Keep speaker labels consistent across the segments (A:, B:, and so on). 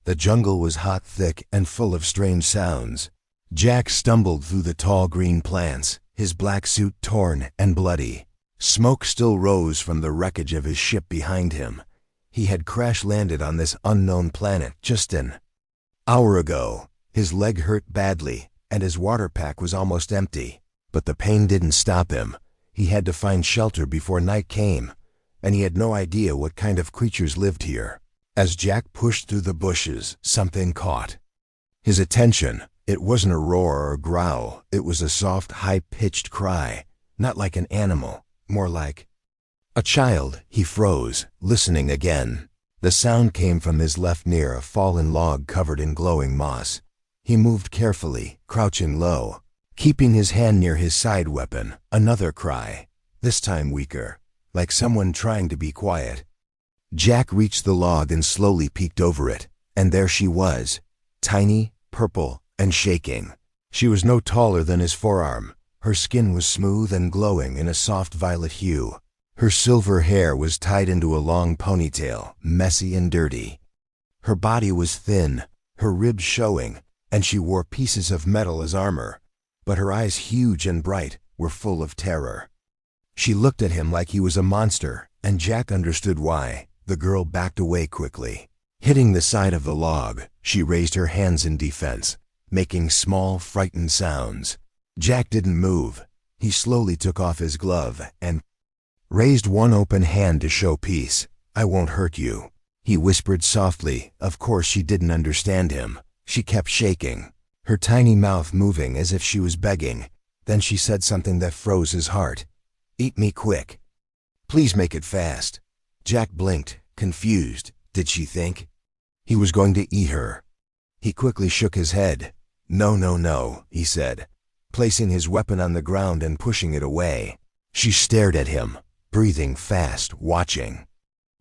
A: The jungle was hot, thick, and full of strange sounds. Jack stumbled through the tall green plants, his black suit torn and bloody. Smoke still rose from the wreckage of his ship behind him. He had crash-landed on this unknown planet just an hour ago. His leg hurt badly, and his water pack was almost empty. But the pain didn't stop him. He had to find shelter before night came, and he had no idea what kind of creatures lived here. As Jack pushed through the bushes, something caught his attention. It wasn't a roar or growl. It was a soft, high-pitched cry, not like an animal, more like a child. He froze, listening again. The sound came from his left near a fallen log covered in glowing moss. He moved carefully, crouching low, keeping his hand near his side weapon. Another cry, this time weaker, like someone trying to be quiet. Jack reached the log and slowly peeked over it, and there she was, tiny, purple, and shaking. She was no taller than his forearm. Her skin was smooth and glowing in a soft violet hue. Her silver hair was tied into a long ponytail, messy and dirty. Her body was thin, her ribs showing, and she wore pieces of metal as armor. But her eyes, huge and bright, were full of terror. She looked at him like he was a monster, and Jack understood why. The girl backed away quickly. Hitting the side of the log, she raised her hands in defense, making small, frightened sounds. Jack didn't move. He slowly took off his glove and raised one open hand to show peace. "I won't hurt you," he whispered softly. Of course she didn't understand him. She kept shaking, her tiny mouth moving as if she was begging. Then she said something that froze his heart. "Eat me quick. Please make it fast." Jack blinked, confused. Did she think he was going to eat her? He quickly shook his head. "No, no, no," he said, placing his weapon on the ground and pushing it away. She stared at him, breathing fast, watching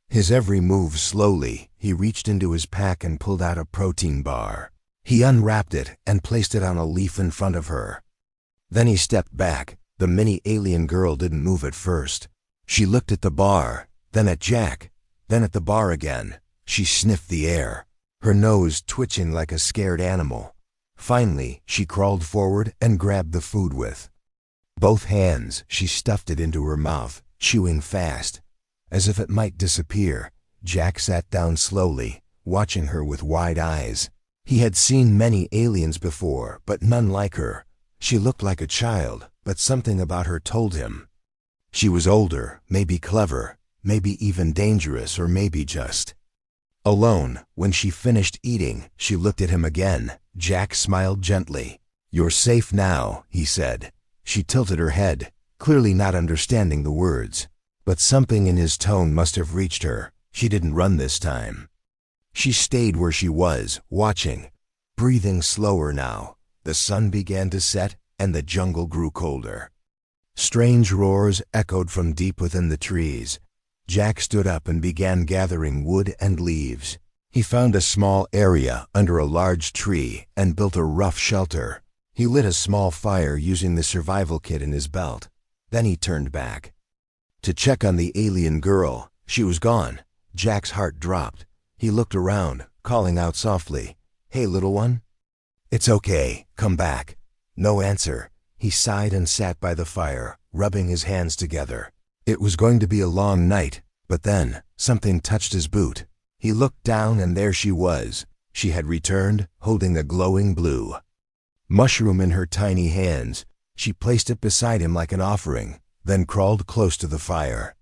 A: his every move. Slowly, he reached into his pack and pulled out a protein bar. He unwrapped it and placed it on a leaf in front of her. Then he stepped back. The mini alien girl didn't move at first. She looked at the bar, then at Jack, then at the bar again. She sniffed the air, her nose twitching like a scared animal. Finally, she crawled forward and grabbed the food with both hands. She stuffed it into her mouth, chewing fast, as if it might disappear. Jack sat down slowly, watching her with wide eyes. He had seen many aliens before, but none like her. She looked like a child, but something about her told him she was older, maybe clever, maybe even dangerous, or maybe just alone. When she finished eating, she looked at him again. Jack smiled gently. "You're safe now," he said. She tilted her head, clearly not understanding the words. But something in his tone must have reached her. She didn't run this time. She stayed where she was, watching, breathing slower now. The sun began to set, and the jungle grew colder. Strange roars echoed from deep within the trees. Jack stood up and began gathering wood and leaves. He found a small area under a large tree and built a rough shelter. He lit a small fire using the survival kit in his belt. Then he turned back to check on the alien girl. She was gone. Jack's heart dropped. He looked around, calling out softly, "Hey, little one." "It's okay, come back." No answer. He sighed and sat by the fire, rubbing his hands together. It was going to be a long night, but then something touched his boot. He looked down and there she was. She had returned, holding a glowing blue mushroom in her tiny hands. She placed it beside him like an offering, then crawled close to the fire.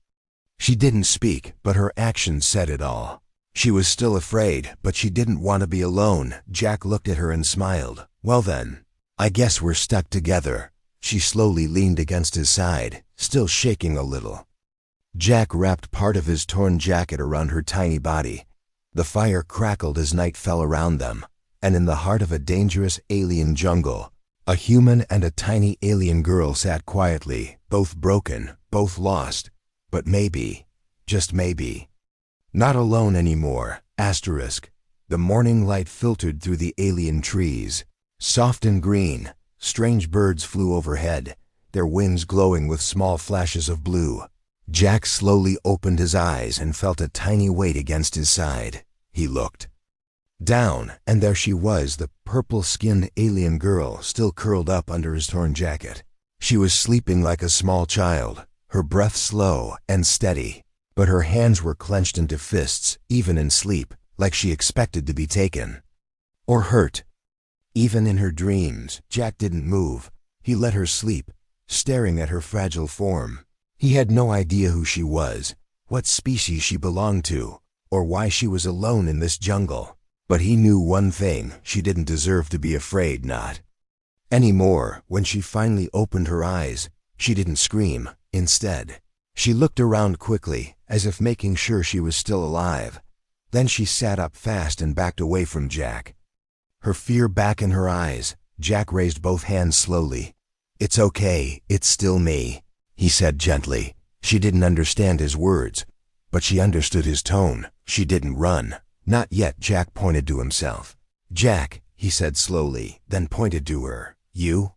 A: She didn't speak, but her actions said it all. She was still afraid, but she didn't want to be alone. Jack looked at her and smiled. "Well then, I guess we're stuck together." She slowly leaned against his side, still shaking a little. Jack wrapped part of his torn jacket around her tiny body. The fire crackled as night fell around them, and in the heart of a dangerous alien jungle, a human and a tiny alien girl sat quietly, both broken, both lost, but maybe, just maybe, not alone anymore. Asterisk. The morning light filtered through the alien trees, soft and green. Strange birds flew overhead, their wings glowing with small flashes of blue. Jack slowly opened his eyes and felt a tiny weight against his side. He looked Down, and there she was, the purple-skinned alien girl, still curled up under his torn jacket. She was sleeping like a small child, her breath slow and steady, but her hands were clenched into fists, even in sleep, like she expected to be taken. Or hurt. Even in her dreams, Jack didn't move. He let her sleep, staring at her fragile form. He had no idea who she was, what species she belonged to, or why she was alone in this jungle. But he knew one thing: she didn't deserve to be afraid, not anymore. When she finally opened her eyes, she didn't scream. Instead, she looked around quickly, as if making sure she was still alive. Then she sat up fast and backed away from Jack, her fear back in her eyes. Jack raised both hands slowly. "It's okay, it's still me," he said gently. She didn't understand his words, but she understood his tone. She didn't run. "Not yet," Jack pointed to himself. "Jack," he said slowly, then pointed to her. "You?"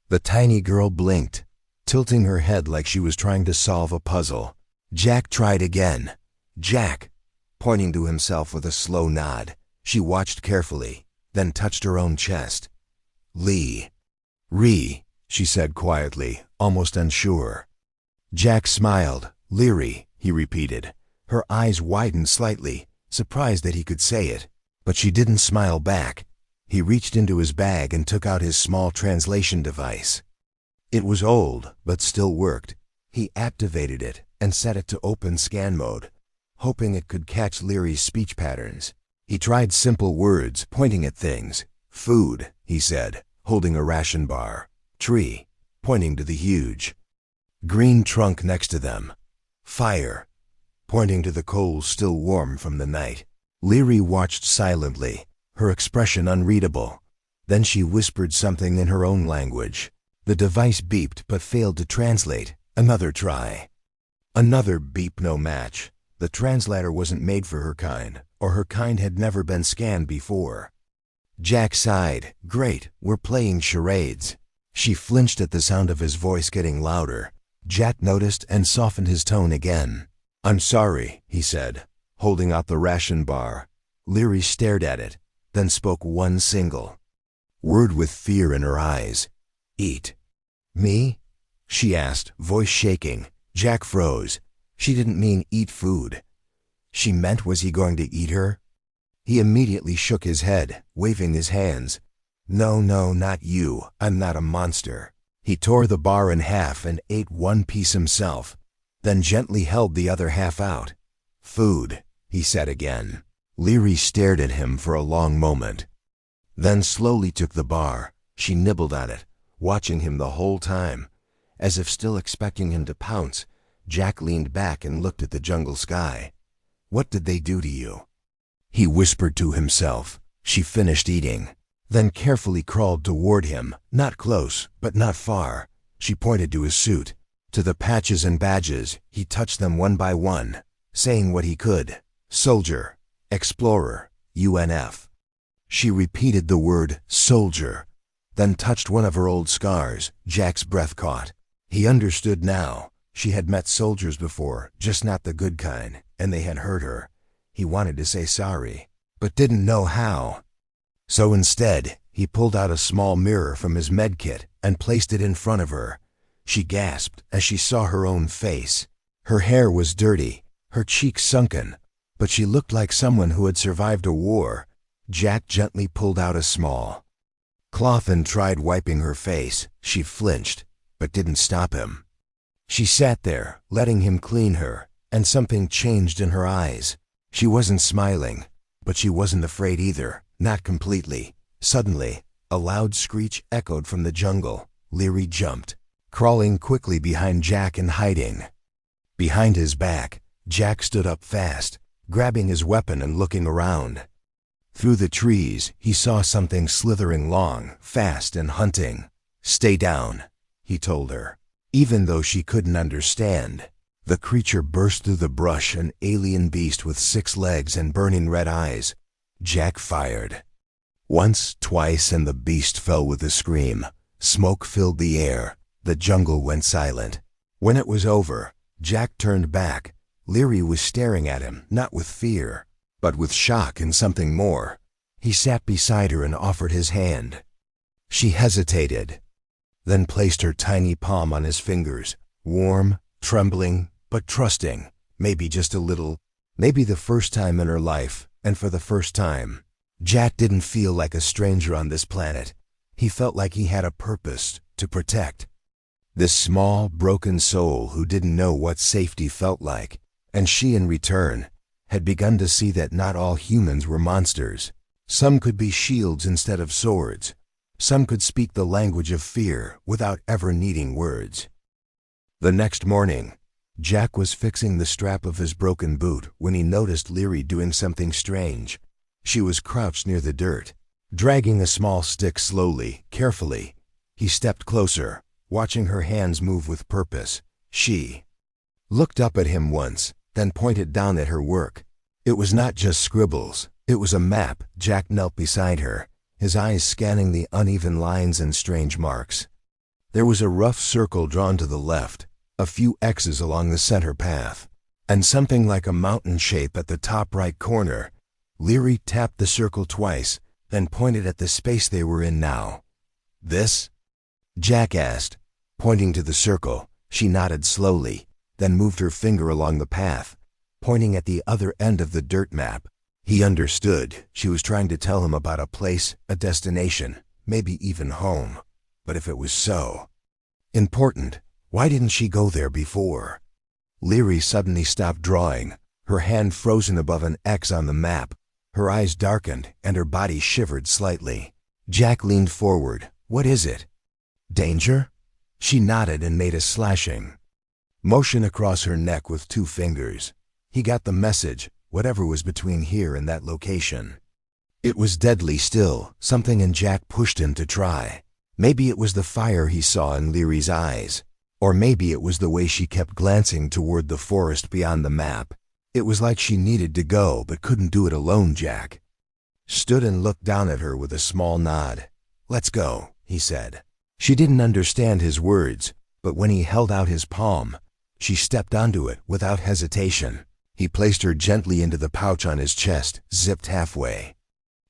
A: The tiny girl blinked, tilting her head like she was trying to solve a puzzle. Jack tried again. "Jack," pointing to himself with a slow nod. She watched carefully, then touched her own chest. "Lee." "Ree," she said quietly, almost unsure. Jack smiled. "Leary," he repeated. Her eyes widened slightly, surprised that he could say it, but she didn't smile back. He reached into his bag and took out his small translation device. It was old, but still worked. He activated it and set it to open scan mode, hoping it could catch Leary's speech patterns. He tried simple words, pointing at things. "Food," he said, holding a ration bar. "Tree," pointing to the huge green trunk next to them. "Fire," pointing to the coals still warm from the night. Leary watched silently, her expression unreadable. Then she whispered something in her own language. The device beeped but failed to translate. Another try. Another beep, no match. The translator wasn't made for her kind, or her kind had never been scanned before. Jack sighed. "Great, we're playing charades." She flinched at the sound of his voice getting louder. Jack noticed and softened his tone again. "I'm sorry," he said, holding out the ration bar. Leary stared at it, then spoke one single word with fear in her eyes. "Eat." "Me?" she asked, voice shaking. Jack froze. She didn't mean eat food. She meant, was he going to eat her? He immediately shook his head, waving his hands. "No, no, not you. I'm not a monster." He tore the bar in half and ate one piece himself, then gently held the other half out. "Food," he said again. Leary stared at him for a long moment, then slowly took the bar. She nibbled at it, watching him the whole time, as if still expecting him to pounce. Jack leaned back and looked at the jungle sky. "What did they do to you?" he whispered to himself. She finished eating, then carefully crawled toward him, not close, but not far. She pointed to his suit, to the patches and badges. He touched them one by one, saying what he could. "Soldier, explorer, UNF." She repeated the word soldier, then touched one of her old scars. Jack's breath caught. He understood now. She had met soldiers before, just not the good kind, and they had hurt her. He wanted to say sorry, but didn't know how. So instead, he pulled out a small mirror from his med kit and placed it in front of her. She gasped as she saw her own face. Her hair was dirty, her cheeks sunken, but she looked like someone who had survived a war. Jack gently pulled out a small cloth and tried wiping her face. She flinched, but didn't stop him. She sat there, letting him clean her, and something changed in her eyes. She wasn't smiling, but she wasn't afraid either, not completely. Suddenly, a loud screech echoed from the jungle. Leary jumped, crawling quickly behind Jack and hiding. Behind his back, Jack stood up fast, grabbing his weapon and looking around. Through the trees, he saw something slithering long, fast and hunting. "Stay down," he told her. Even though she couldn't understand, the creature burst through the brush, an alien beast with 6 legs and burning red eyes. Jack fired. Once, twice, and the beast fell with a scream. Smoke filled the air. The jungle went silent. When it was over, Jack turned back. Leary was staring at him, not with fear, but with shock and something more. He sat beside her and offered his hand. She hesitated, then placed her tiny palm on his fingers, warm, trembling, but trusting, maybe just a little, maybe the first time in her life, and for the first time. Jack didn't feel like a stranger on this planet. He felt like he had a purpose to protect. This small, broken soul who didn't know what safety felt like, and she, in return, had begun to see that not all humans were monsters. Some could be shields instead of swords. Some could speak the language of fear without ever needing words. The next morning, Jack was fixing the strap of his broken boot when he noticed Leary doing something strange. She was crouched near the dirt, dragging a small stick slowly, carefully. He stepped closer, watching her hands move with purpose. She looked up at him once, then pointed down at her work. It was not just scribbles, it was a map. Jack knelt beside her, his eyes scanning the uneven lines and strange marks. There was a rough circle drawn to the left, a few X's along the center path, and something like a mountain shape at the top right corner. Leary tapped the circle twice, then pointed at the space they were in now. "This?" Jack asked, pointing to the circle. She nodded slowly, then moved her finger along the path, pointing at the other end of the dirt map. He understood. She was trying to tell him about a place, a destination, maybe even home. But if it was so important, why didn't she go there before? Leary suddenly stopped drawing, her hand frozen above an X on the map. Her eyes darkened and her body shivered slightly. Jack leaned forward. "What is it? Danger?" She nodded and made a slashing motion across her neck with two fingers. He got the message, whatever was between here and that location. It was deadly still, something in Jack pushed him to try. Maybe it was the fire he saw in Leary's eyes, or maybe it was the way she kept glancing toward the forest beyond the map. It was like she needed to go but couldn't do it alone. Jack stood and looked down at her with a small nod. "Let's go," he said. She didn't understand his words, but when he held out his palm, she stepped onto it without hesitation. He placed her gently into the pouch on his chest, zipped halfway.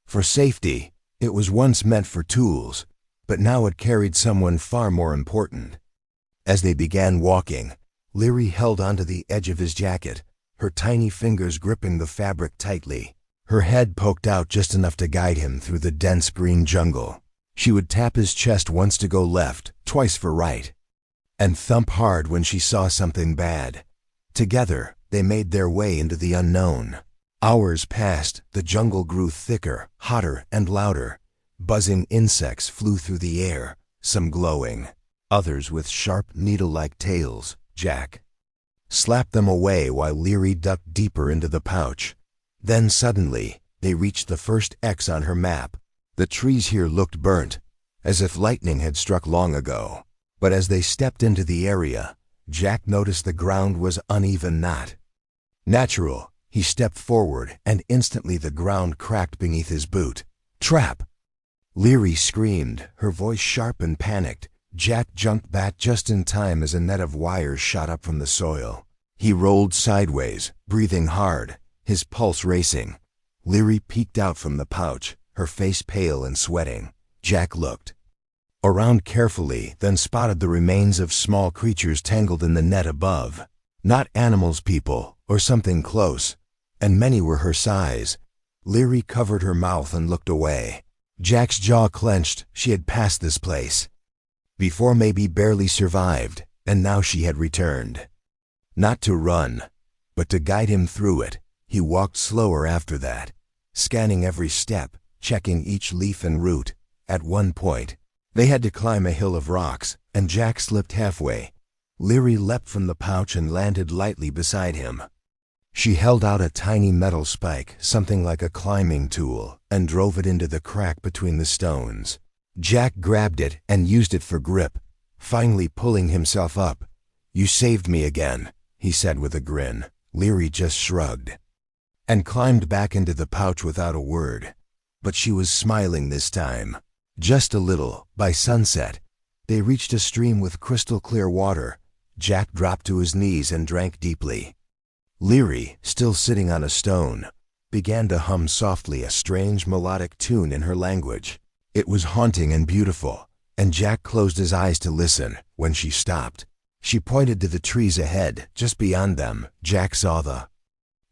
A: For safety, it was once meant for tools, but now it carried someone far more important. As they began walking, Leary held onto the edge of his jacket, her tiny fingers gripping the fabric tightly. Her head poked out just enough to guide him through the dense green jungle. She would tap his chest once to go left, twice for right, and thump hard when she saw something bad. Together, they made their way into the unknown. Hours passed, the jungle grew thicker, hotter, and louder. Buzzing insects flew through the air, some glowing, others with sharp, needle-like tails. Jack slapped them away while Leary ducked deeper into the pouch. Then suddenly, they reached the first X on her map. The trees here looked burnt, as if lightning had struck long ago. But as they stepped into the area, Jack noticed the ground was uneven, not natural. He stepped forward, and instantly the ground cracked beneath his boot. "Trap!" Leary screamed, her voice sharp and panicked. Jack jumped back just in time as a net of wires shot up from the soil. He rolled sideways, breathing hard, his pulse racing. Leary peeked out from the pouch, her face pale and sweating. Jack looked around carefully, then spotted the remains of small creatures tangled in the net above. Not animals, people, or something close, and many were her size. Leary covered her mouth and looked away. Jack's jaw clenched. She had passed this place before, maybe barely survived, and now she had returned. Not to run, but to guide him through it. He walked slower after that, scanning every step, checking each leaf and root. At one point, they had to climb a hill of rocks, and Jack slipped halfway. Leary leapt from the pouch and landed lightly beside him. She held out a tiny metal spike, something like a climbing tool, and drove it into the crack between the stones. Jack grabbed it and used it for grip, finally pulling himself up. "You saved me again," he said with a grin. Leary just shrugged and climbed back into the pouch without a word. But she was smiling this time. Just a little. By sunset, they reached a stream with crystal clear water. Jack dropped to his knees and drank deeply. Leary, still sitting on a stone, began to hum softly a strange melodic tune in her language. It was haunting and beautiful, and Jack closed his eyes to listen. When she stopped, she pointed to the trees ahead. Just beyond them, Jack saw the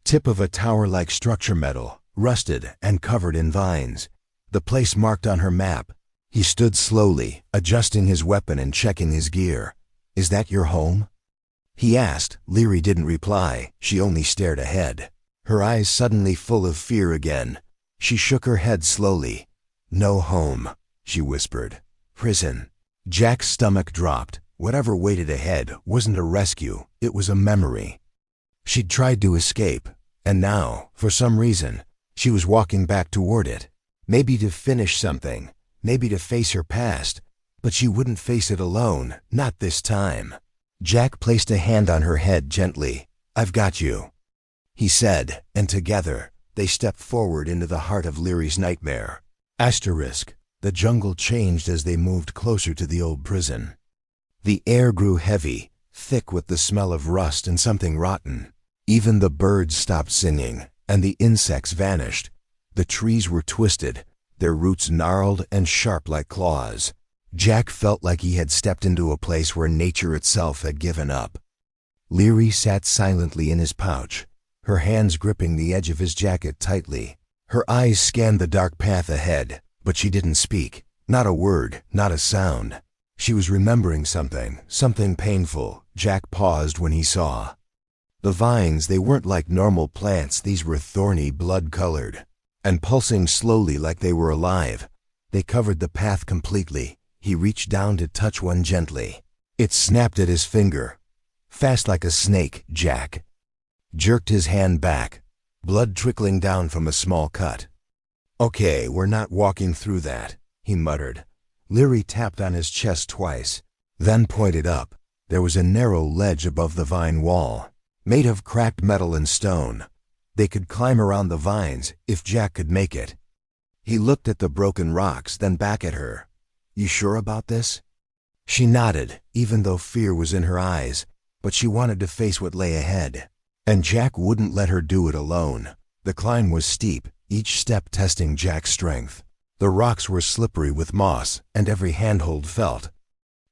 A: tip of a tower-like structure, metal, rusted and covered in vines, the place marked on her map. He stood slowly, adjusting his weapon and checking his gear. "Is that your home?" he asked. Leary didn't reply. She only stared ahead, her eyes suddenly full of fear again. She shook her head slowly. "No home," she whispered. "Prison." Jack's stomach dropped. Whatever waited ahead wasn't a rescue, it was a memory. She'd tried to escape, and now, for some reason, she was walking back toward it. Maybe to finish something, maybe to face her past, but she wouldn't face it alone, not this time. Jack placed a hand on her head gently. "I've got you," he said, and together, they stepped forward into the heart of Leary's nightmare. The jungle changed as they moved closer to the old prison. The air grew heavy, thick with the smell of rust and something rotten. Even the birds stopped singing, and the insects vanished. The trees were twisted, their roots gnarled and sharp like claws. Jack felt like he had stepped into a place where nature itself had given up. Leary sat silently in his pouch, her hands gripping the edge of his jacket tightly. Her eyes scanned the dark path ahead, but she didn't speak. Not a word, not a sound. She was remembering something painful. Jack paused when he saw the vines. They weren't like normal plants. These were thorny, blood-colored, and pulsing slowly like they were alive. They covered the path completely. He reached down to touch one gently. It snapped at his finger. Fast like a snake, Jack jerked his hand back, blood trickling down from a small cut. "Okay, we're not walking through that," he muttered. Leary tapped on his chest twice, then pointed up. There was a narrow ledge above the vine wall, made of cracked metal and stone. They could climb around the vines if Jack could make it. He looked at the broken rocks, then back at her. "You sure about this?" She nodded, even though fear was in her eyes, but she wanted to face what lay ahead. And Jack wouldn't let her do it alone. The climb was steep, each step testing Jack's strength. The rocks were slippery with moss, and every handhold felt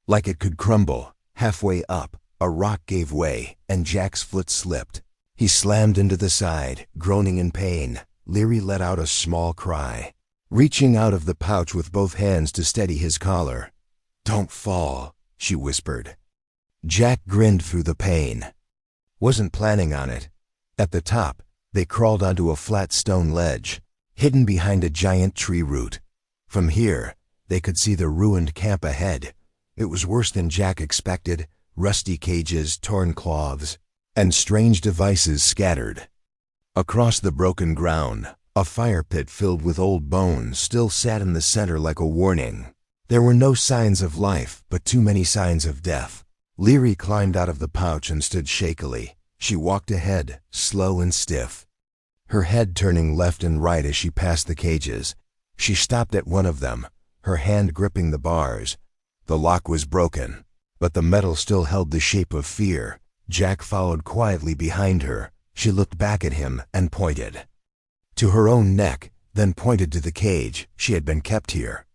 A: like it could crumble. Halfway up, a rock gave way, and Jack's foot slipped. He slammed into the side, groaning in pain. Leary let out a small cry, reaching out of the pouch with both hands to steady his collar. "Don't fall," she whispered. Jack grinned through the pain. Wasn't planning on it. At the top, they crawled onto a flat stone ledge, hidden behind a giant tree root. From here, they could see the ruined camp ahead. It was worse than Jack expected. Rusty cages, torn cloths, and strange devices scattered. Across the broken ground, a fire pit filled with old bones still sat in the center like a warning. There were no signs of life, but too many signs of death. Leary climbed out of the pouch and stood shakily. She walked ahead, slow and stiff, her head turning left and right as she passed the cages. She stopped at one of them, her hand gripping the bars. The lock was broken, but the metal still held the shape of fear. Jack followed quietly behind her. She looked back at him and pointed to her own neck, then pointed to the cage. She had been kept here.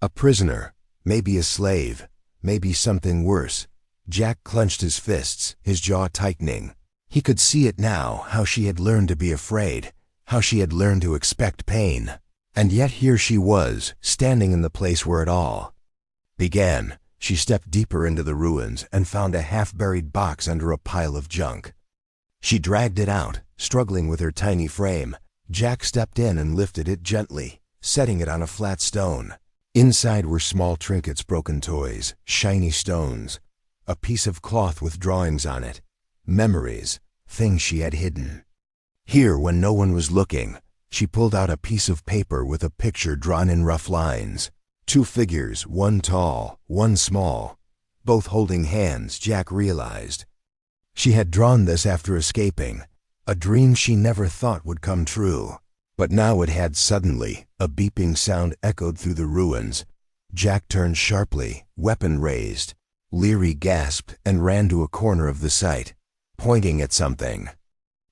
A: A prisoner, maybe a slave, maybe something worse. Jack clenched his fists, his jaw tightening. He could see it now, how she had learned to be afraid, how she had learned to expect pain. And yet here she was, standing in the place where it all began. She stepped deeper into the ruins and found a half-buried box under a pile of junk. She dragged it out, struggling with her tiny frame. Jack stepped in and lifted it gently, setting it on a flat stone. Inside were small trinkets, broken toys, shiny stones, a piece of cloth with drawings on it, memories, things she had hidden. Here, when no one was looking, she pulled out a piece of paper with a picture drawn in rough lines. Two figures, one tall, one small, both holding hands. Jack realized she had drawn this after escaping, a dream she never thought would come true. But now it had. Suddenly, a beeping sound echoed through the ruins. Jack turned sharply, weapon raised. Leary gasped and ran to a corner of the site, pointing at something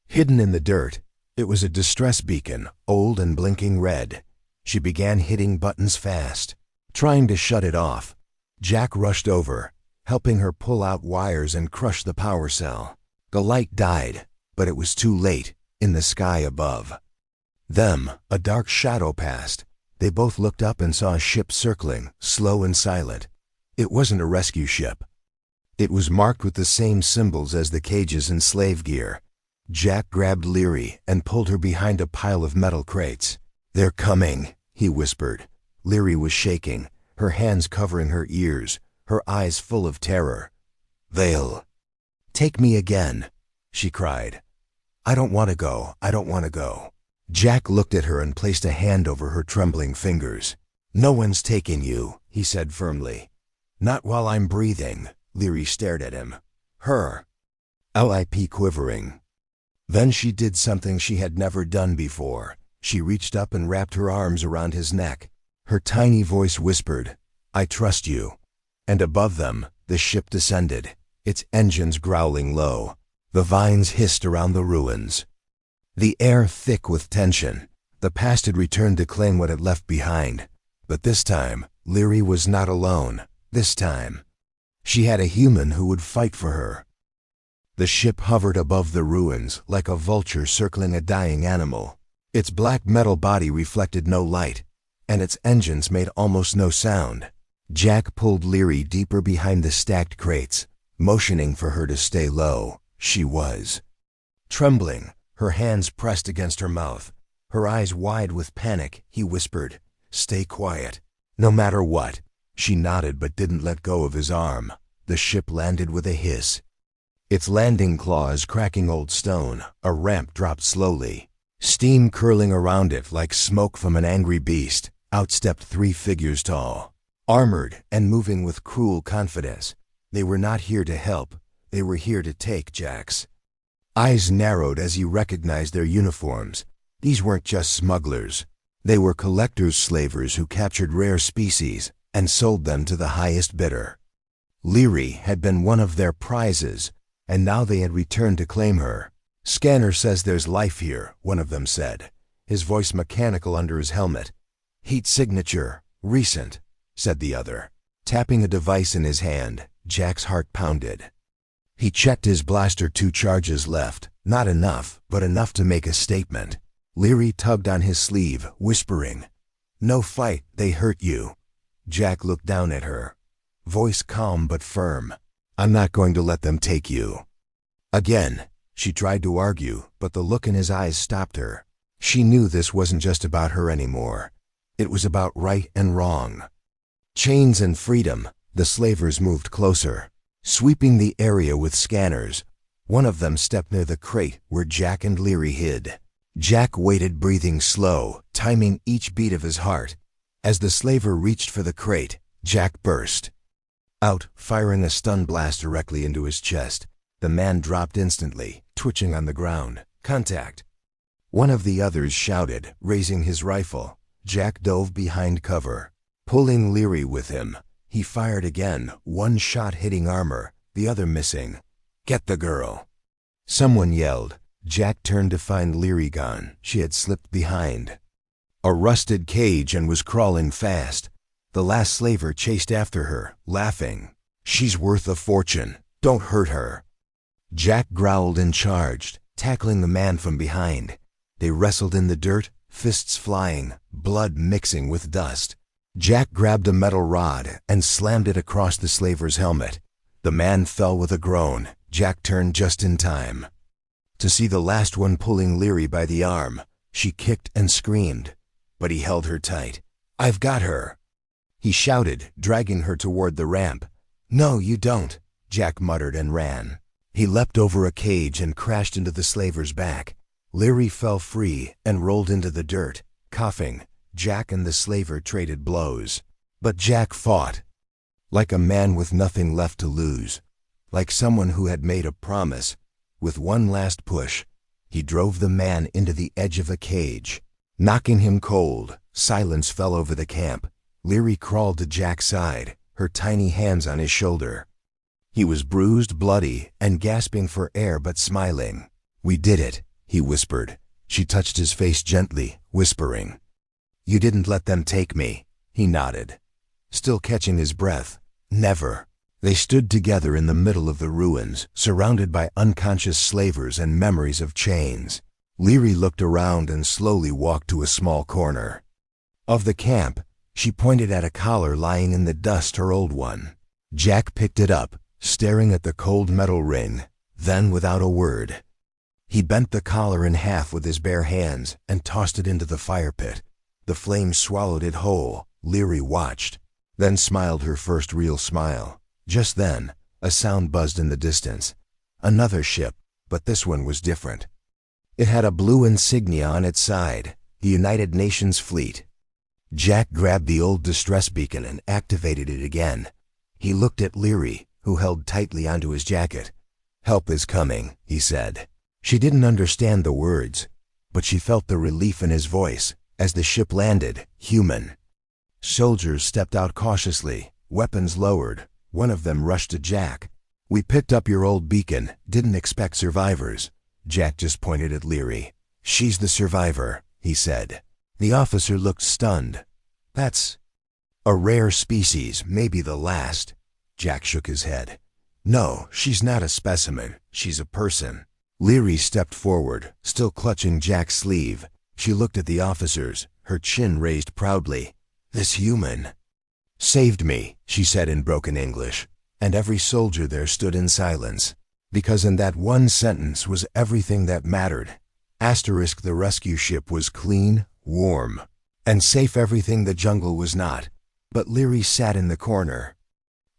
A: hidden in the dirt. It was a distress beacon, old and blinking red. She began hitting buttons fast, trying to shut it off. Jack rushed over, helping her pull out wires and crush the power cell. The light died, but it was too late. In the sky above them, a dark shadow passed. They both looked up and saw a ship circling, slow and silent. It wasn't a rescue ship. It was marked with the same symbols as the cages and slave gear. Jack grabbed Leary and pulled her behind a pile of metal crates. "They're coming," he whispered. Leary was shaking, her hands covering her ears, her eyes full of terror. "They'll take me again," she cried. "I don't want to go. I don't want to go." Jack looked at her and placed a hand over her trembling fingers. "No one's taking you," he said firmly. "Not while I'm breathing." Leary stared at him. Her lip quivering. Then she did something she had never done before. She reached up and wrapped her arms around his neck. Her tiny voice whispered, "I trust you." And above them, the ship descended, its engines growling low. The vines hissed around the ruins, the air thick with tension. The past had returned to claim what it left behind. But this time, Leary was not alone. This time, she had a human who would fight for her. The ship hovered above the ruins like a vulture circling a dying animal. Its black metal body reflected no light, and its engines made almost no sound. Jack pulled Leary deeper behind the stacked crates, motioning for her to stay low. She was trembling, her hands pressed against her mouth, her eyes wide with panic. He whispered, "Stay quiet, no matter what." She nodded but didn't let go of his arm. The ship landed with a hiss, its landing claws cracking old stone. A ramp dropped slowly, steam curling around it like smoke from an angry beast. Out stepped 3 figures tall, armored and moving with cruel confidence. They were not here to help. They were here to take. Jack's eyes narrowed as he recognized their uniforms. These weren't just smugglers. They were collectors' slavers who captured rare species and sold them to the highest bidder. Leary had been one of their prizes, and now they had returned to claim her. "Scanner says there's life here," one of them said, his voice mechanical under his helmet. "Heat signature, recent," said the other. Tapping a device in his hand, Jack's heart pounded. He checked his blaster. 2 charges left. Not enough, but enough to make a statement. Leary tugged on his sleeve, whispering, "No fight, they hurt you." Jack looked down at her, voice calm but firm. "I'm not going to let them take you." Again, she tried to argue, but the look in his eyes stopped her. She knew this wasn't just about her anymore. It was about right and wrong. Chains and freedom. The slavers moved closer, sweeping the area with scanners. One of them stepped near the crate where Jack and Leary hid. Jack waited, breathing slow, timing each beat of his heart. As the slaver reached for the crate, Jack burst out, firing a stun blast directly into his chest. The man dropped instantly, twitching on the ground. "Contact!" One of the others shouted, raising his rifle. Jack dove behind cover, pulling Leary with him. He fired again, one shot hitting armor, the other missing. "Get the girl!" Someone yelled. Jack turned to find Leary gone. She had slipped behind a rusted cage and was crawling fast. The last slaver chased after her, laughing. "She's worth a fortune. Don't hurt her." Jack growled and charged, tackling the man from behind. They wrestled in the dirt, fists flying, blood mixing with dust. Jack grabbed a metal rod and slammed it across the slaver's helmet. The man fell with a groan. Jack turned just in time to see the last one pulling Leary by the arm. She kicked and screamed, but he held her tight. "I've got her," he shouted, dragging her toward the ramp. "No, you don't," Jack muttered and ran. He leapt over a cage and crashed into the slaver's back. Leary fell free and rolled into the dirt, coughing. Jack and the slaver traded blows. But Jack fought like a man with nothing left to lose, like someone who had made a promise. With one last push, he drove the man into the edge of a cage, knocking him cold. Silence fell over the camp. Leary crawled to Jack's side, her tiny hands on his shoulder. He was bruised, bloody, and gasping for air but smiling. "We did it," he whispered. She touched his face gently, whispering. "You didn't let them take me." He nodded, still catching his breath. "Never." They stood together in the middle of the ruins, surrounded by unconscious slavers and memories of chains. Leary looked around and slowly walked to a small corner of the camp. She pointed at a collar lying in the dust, her old one. Jack picked it up, staring at the cold metal ring. Then, without a word, he bent the collar in half with his bare hands and tossed it into the fire pit. The flames swallowed it whole. Leary watched, then smiled her first real smile. Just then, a sound buzzed in the distance. Another ship, but this one was different. It had a blue insignia on its side, the United Nations fleet. Jack grabbed the old distress beacon and activated it again. He looked at Leary, who held tightly onto his jacket. "Help is coming," he said. She didn't understand the words, but she felt the relief in his voice as the ship landed, human. Soldiers stepped out cautiously, weapons lowered. One of them rushed to Jack. "We picked up your old beacon, didn't expect survivors." Jack just pointed at Leary. "She's the survivor," he said. The officer looked stunned. "That's a rare species, maybe the last." Jack shook his head. "No, she's not a specimen. She's a person." Leary stepped forward, still clutching Jack's sleeve. She looked at the officers, her chin raised proudly. "This human saved me," she said in broken English, and every soldier there stood in silence, because in that one sentence was everything that mattered. Asterisk, the rescue ship was clean, warm, and safe, everything the jungle was not. But Leary sat in the corner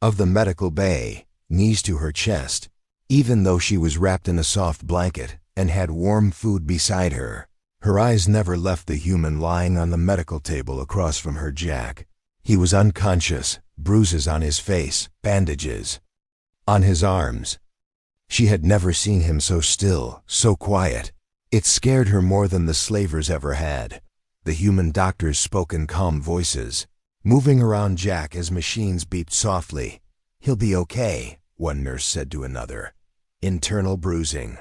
A: of the medical bay, knees to her chest, even though she was wrapped in a soft blanket and had warm food beside her. Her eyes never left the human lying on the medical table across from her. Jack. He was unconscious, bruises on his face, bandages on his arms. She had never seen him so still, so quiet. It scared her more than the slavers ever had. The human doctors spoke in calm voices, moving around Jack as machines beeped softly. "He'll be okay," one nurse said to another. "Internal bruising.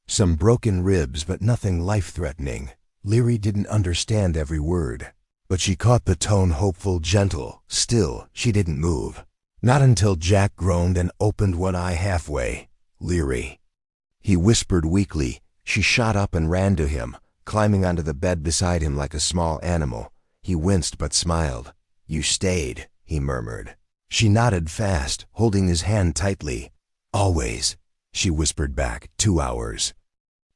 A: Some broken ribs, but nothing life-threatening." Leary didn't understand every word, but she caught the tone, hopeful, gentle. Still, she didn't move. Not until Jack groaned and opened one eye halfway. "Leary," he whispered weakly. She shot up and ran to him, climbing onto the bed beside him like a small animal. He winced but smiled. "You stayed," he murmured. She nodded fast, holding his hand tightly. "Always," she whispered back. 2 hours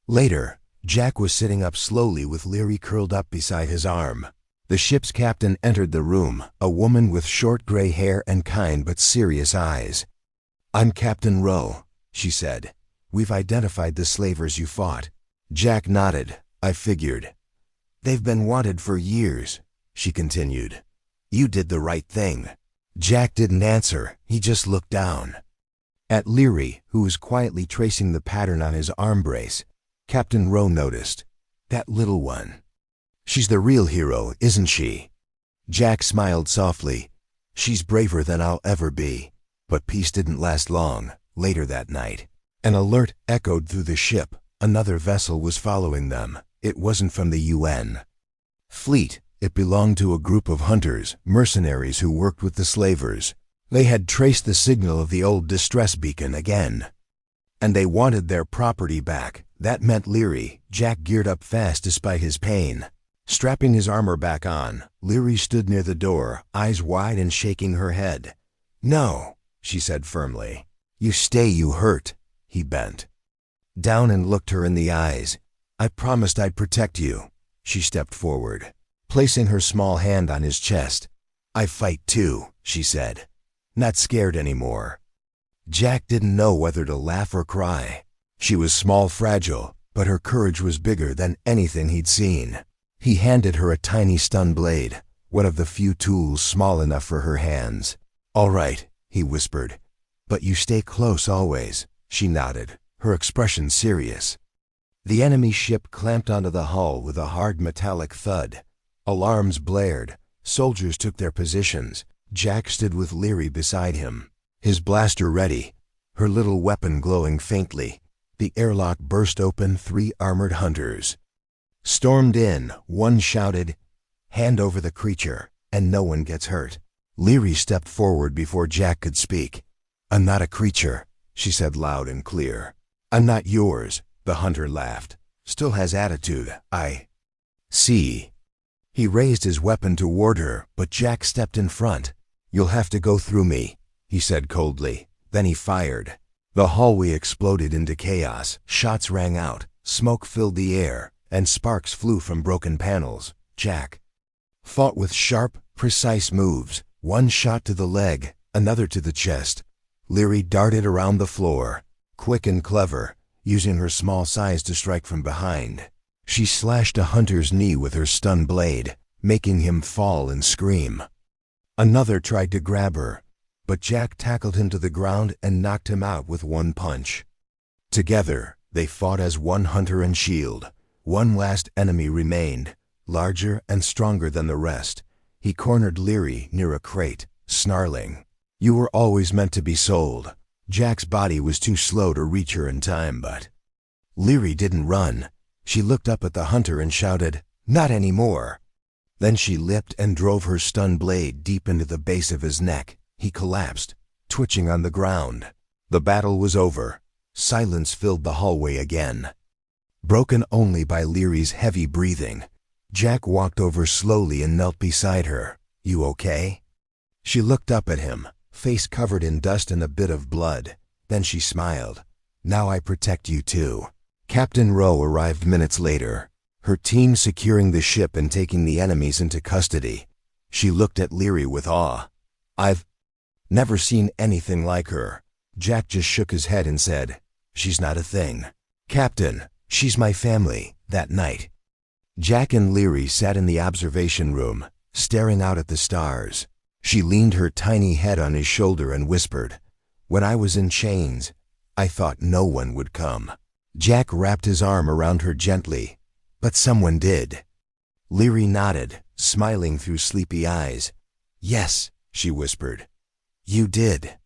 A: later, Jack was sitting up slowly with Leary curled up beside his arm. The ship's captain entered the room, a woman with short gray hair and kind but serious eyes. "I'm Captain Rowe," she said. "We've identified the slavers you fought." Jack nodded. "I figured. They've been wanted for years," she continued. "You did the right thing." Jack didn't answer. He just looked down at Leary, who was quietly tracing the pattern on his arm brace. Captain Rowe noticed. "That little one. She's the real hero, isn't she?" Jack smiled softly. "She's braver than I'll ever be." But peace didn't last long. Later that night, an alert echoed through the ship. Another vessel was following them. It wasn't from the UN fleet. It belonged to a group of hunters, mercenaries who worked with the slavers. They had traced the signal of the old distress beacon again, and they wanted their property back. That meant Leary. Jack geared up fast despite his pain. Strapping his armor back on, Leary stood near the door, eyes wide and shaking her head. "No," she said firmly. "You stay, you hurt." He bent down and looked her in the eyes. "I promised I'd protect you." She stepped forward, placing her small hand on his chest. "I fight too," she said. "Not scared anymore." Jack didn't know whether to laugh or cry. She was small, fragile, but her courage was bigger than anything he'd seen. He handed her a tiny stun blade, one of the few tools small enough for her hands. "All right," he whispered. "But you stay close always." She nodded, her expression serious. The enemy ship clamped onto the hull with a hard metallic thud. Alarms blared. Soldiers took their positions. Jack stood with Leary beside him, his blaster ready, her little weapon glowing faintly. The airlock burst open. 3 armored hunters stormed in. One shouted, "Hand over the creature, and no one gets hurt." Leary stepped forward before Jack could speak. "I'm not a creature," she said loud and clear. "I'm not yours," the hunter laughed. "Still has attitude, I see." He raised his weapon toward her, but Jack stepped in front. "You'll have to go through me," he said coldly. Then he fired. The hallway exploded into chaos. Shots rang out, smoke filled the air, and sparks flew from broken panels. Jack fought with sharp, precise moves. One shot to the leg, another to the chest. Leary darted around the floor, quick and clever, using her small size to strike from behind. She slashed a hunter's knee with her stun blade, making him fall and scream. Another tried to grab her, but Jack tackled him to the ground and knocked him out with one punch. Together, they fought as one hunter and shield. One last enemy remained, larger and stronger than the rest. He cornered Leary near a crate, snarling, "You were always meant to be sold." Jack's body was too slow to reach her in time, but Leary didn't run. She looked up at the hunter and shouted, "Not anymore." Then she leapt and drove her stun blade deep into the base of his neck. He collapsed, twitching on the ground. The battle was over. Silence filled the hallway again, broken only by Leary's heavy breathing. Jack walked over slowly and knelt beside her. "You okay?" She looked up at him, face covered in dust and a bit of blood. Then she smiled. "Now I protect you too." Captain Rowe arrived minutes later, her team securing the ship and taking the enemies into custody. She looked at Leary with awe. "I've never seen anything like her." Jack just shook his head and said, "She's not a thing." "Captain, she's my family." That night, Jack and Leary sat in the observation room, staring out at the stars. She leaned her tiny head on his shoulder and whispered, "When I was in chains, I thought no one would come." Jack wrapped his arm around her gently, "But someone did." Leary nodded, smiling through sleepy eyes. "Yes," she whispered, "you did."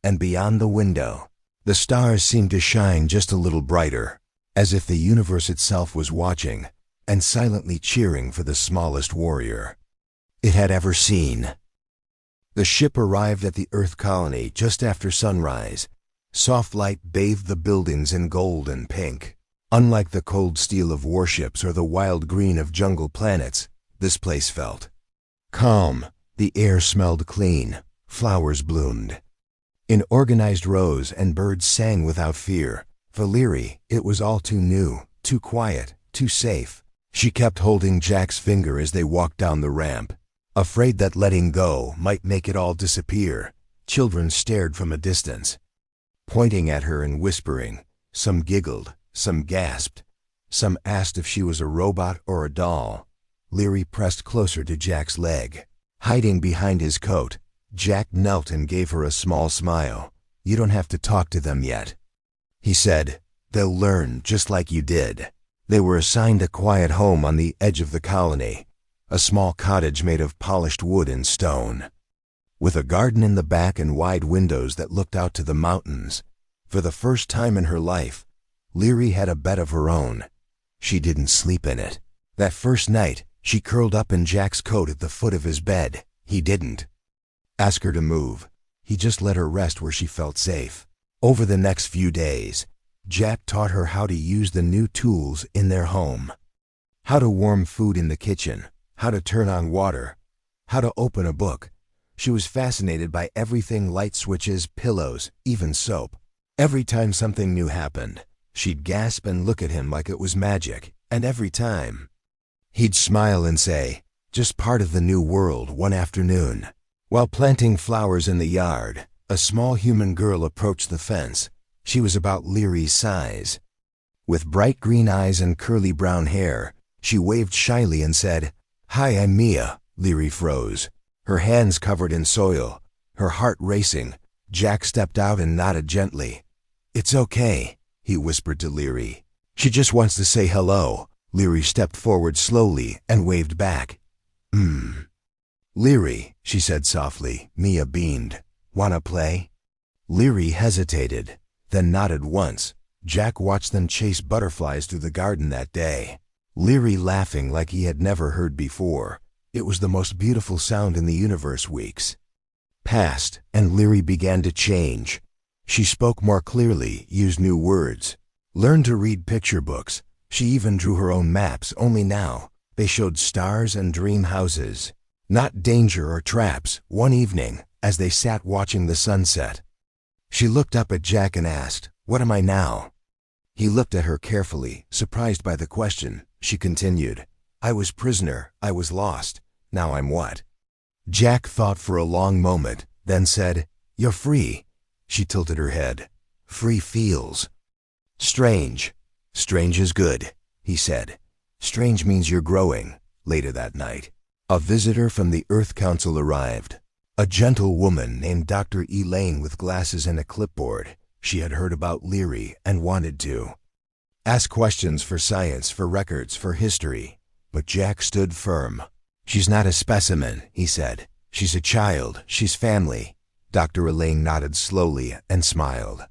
A: And beyond the window, the stars seemed to shine just a little brighter, as if the universe itself was watching and silently cheering for the smallest warrior it had ever seen. The ship arrived at the Earth colony just after sunrise. Soft light bathed the buildings in gold and pink. Unlike the cold steel of warships or the wild green of jungle planets, this place felt calm. The air smelled clean. Flowers bloomed in organized rows and birds sang without fear. For Leary, it was all too new, too quiet, too safe. She kept holding Jack's finger as they walked down the ramp, afraid that letting go might make it all disappear. Children stared from a distance, pointing at her and whispering. Some giggled, some gasped, some asked if she was a robot or a doll. Leary pressed closer to Jack's leg. Hiding behind his coat, Jack knelt and gave her a small smile. "You don't have to talk to them yet," he said. "They'll learn just like you did." They were assigned a quiet home on the edge of the colony, a small cottage made of polished wood and stone, with a garden in the back and wide windows that looked out to the mountains. For the first time in her life, Leary had a bed of her own. She didn't sleep in it. That first night, she curled up in Jack's coat at the foot of his bed. He didn't ask her to move. He just let her rest where she felt safe. Over the next few days, Jack taught her how to use the new tools in their home. How to warm food in the kitchen, how to turn on water, how to open a book. She was fascinated by everything: light switches, pillows, even soap. Every time something new happened, she'd gasp and look at him like it was magic. And every time, he'd smile and say, "Just part of the new world." One afternoon, while planting flowers in the yard, a small human girl approached the fence. She was about Leary's size. With bright green eyes and curly brown hair, she waved shyly and said, "Hi, I'm Mia." Leary froze, her hands covered in soil, her heart racing. Jack stepped out and nodded gently. "It's okay," he whispered to Leary. "She just wants to say hello." Leary stepped forward slowly and waved back. "Leary," she said softly. Mia beamed. "Wanna play?" Leary hesitated, then nodded once. Jack watched them chase butterflies through the garden that day. Leary laughing like he had never heard before. It was the most beautiful sound in the universe. Weeks passed, and Leary began to change. She spoke more clearly, used new words, learned to read picture books. She even drew her own maps, only now they showed stars and dream houses, not danger or traps. One evening, as they sat watching the sunset, she looked up at Jack and asked, "What am I now?" He looked at her carefully, surprised by the question. She continued, "I was prisoner, I was lost. Now I'm what?" Jack thought for a long moment, then said, "You're free." She tilted her head. "Free feels strange." "Strange is good," he said. "Strange means you're growing." Later that night, a visitor from the Earth Council arrived. A gentle woman named Dr. Elaine with glasses and a clipboard. She had heard about Leary and wanted to ask questions for science, for records, for history. But Jack stood firm. "She's not a specimen," he said. "She's a child. She's family." Dr. Elaine nodded slowly and smiled.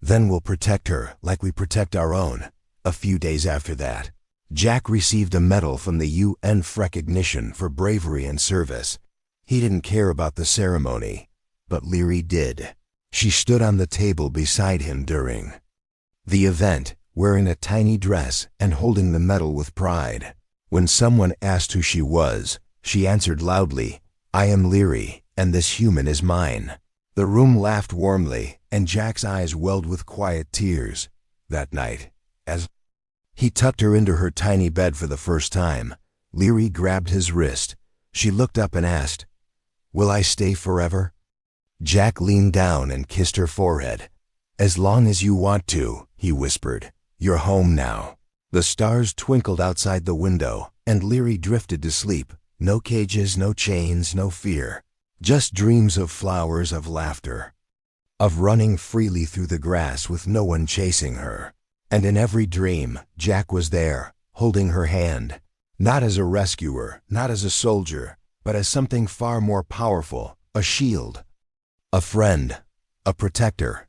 A: "Then we'll protect her like we protect our own." A few days after that, Jack received a medal from the UN recognition for bravery and service. He didn't care about the ceremony, but Leary did. She stood on the table beside him during the event, wearing a tiny dress and holding the medal with pride. When someone asked who she was, she answered loudly, "I am Leary, and this human is mine." The room laughed warmly, and Jack's eyes welled with quiet tears. That night, as he tucked her into her tiny bed for the first time, Leary grabbed his wrist. She looked up and asked, "Will I stay forever?" Jack leaned down and kissed her forehead. "As long as you want to," he whispered. "You're home now." The stars twinkled outside the window, and Leary drifted to sleep. No cages, no chains, no fear. Just dreams of flowers, of laughter, of running freely through the grass with no one chasing her. And in every dream, Jack was there, holding her hand. Not as a rescuer, not as a soldier, but as something far more powerful, a shield, a friend, a protector.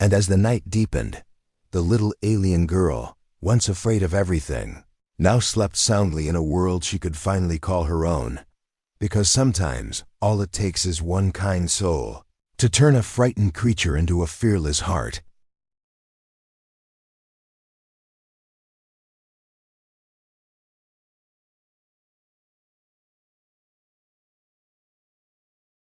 A: And as the night deepened, the little alien girl, once afraid of everything, now slept soundly in a world she could finally call her own. Because sometimes all it takes is one kind soul to turn a frightened creature into a fearless heart.